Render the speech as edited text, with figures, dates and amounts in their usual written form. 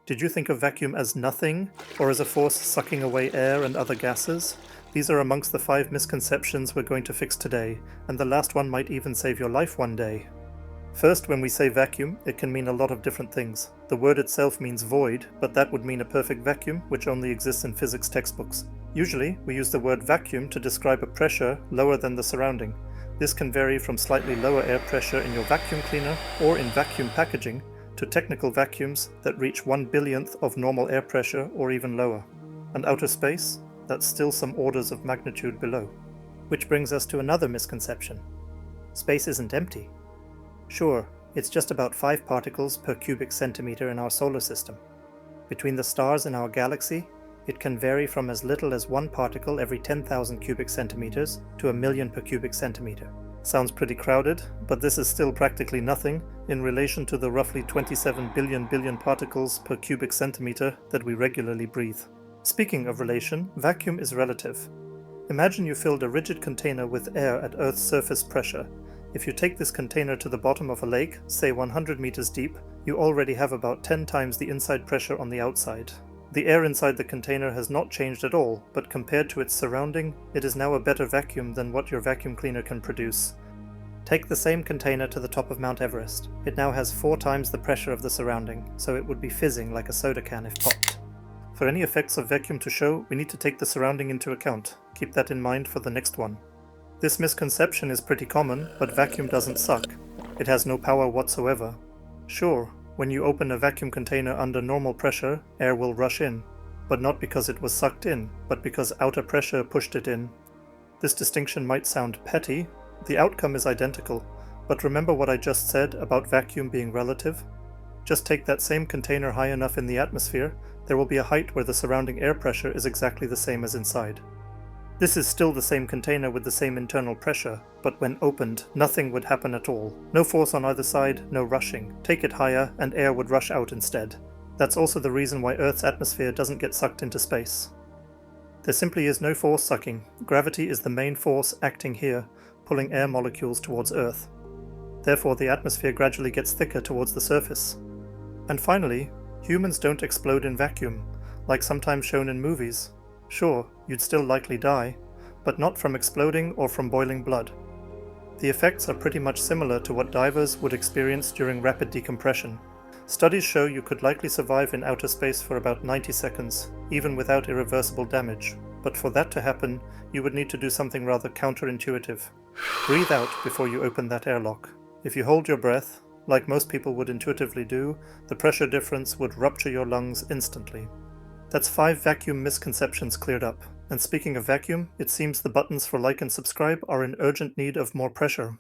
Did you think of vacuum as nothing, or as a force sucking away air and other gases? These are amongst the 5 misconceptions we're going to fix today, and the last one might even save your life one day. First, when we say vacuum, it can mean a lot of different things. The word itself means void, but that would mean a perfect vacuum, which only exists in physics textbooks. Usually, we use the word vacuum to describe a pressure lower than the surrounding. This can vary from slightly lower air pressure in your vacuum cleaner or in vacuum packaging to technical vacuums that reach 1/1000th of normal air pressure or even lower. And outer space? That's still some orders of magnitude below. Which brings us to another misconception. Space isn't empty. Sure, it's just about 5 particles per cubic centimeter in our solar system. Between the stars in our galaxy, it can vary from as little as 1 particle every 10,000 cubic centimeters to 1,000,000 per cubic centimeter. Sounds pretty crowded, but this is still practically nothing in relation to the roughly 27 billion particles per cubic centimeter that we regularly breathe. Speaking of relation, vacuum is relative. Imagine you filled a rigid container with air at Earth's surface pressure. If you take this container to the bottom of a lake, say 100 meters deep, you already have about 10 times the inside pressure on the outside. The air inside the container has not changed at all, but compared to its surrounding, it is now a better vacuum than what your vacuum cleaner can produce. Take the same container to the top of Mount Everest. It now has 4 times the pressure of the surrounding, so it would be fizzing like a soda can if popped. For any effects of vacuum to show, we need to take the surrounding into account. Keep that in mind for the next one. This misconception is pretty common, but vacuum doesn't suck. It has no power whatsoever. Sure, when you open a vacuum container under normal pressure, air will rush in, but not because it was sucked in, but because outer pressure pushed it in. This distinction might sound petty. The outcome is identical, but remember what I just said about vacuum being relative? Just take that same container high enough in the atmosphere, there will be a height where the surrounding air pressure is exactly the same as inside. This is still the same container with the same internal pressure, but when opened, nothing would happen at all. No force on either side, no rushing. Take it higher, and air would rush out instead. That's also the reason why Earth's atmosphere doesn't get sucked into space. There simply is no force sucking. Gravity is the main force acting here, pulling air molecules towards Earth. Therefore, the atmosphere gradually gets thicker towards the surface. And finally, humans don't explode in vacuum, like sometimes shown in movies. Sure, you'd still likely die, but not from exploding or from boiling blood. The effects are pretty much similar to what divers would experience during rapid decompression. Studies show you could likely survive in outer space for about 90 seconds, even without irreversible damage. But for that to happen, you would need to do something rather counterintuitive. Breathe out before you open that airlock. If you hold your breath, like most people would intuitively do, the pressure difference would rupture your lungs instantly. That's 5 vacuum misconceptions cleared up. And speaking of vacuum, it seems the buttons for like and subscribe are in urgent need of more pressure.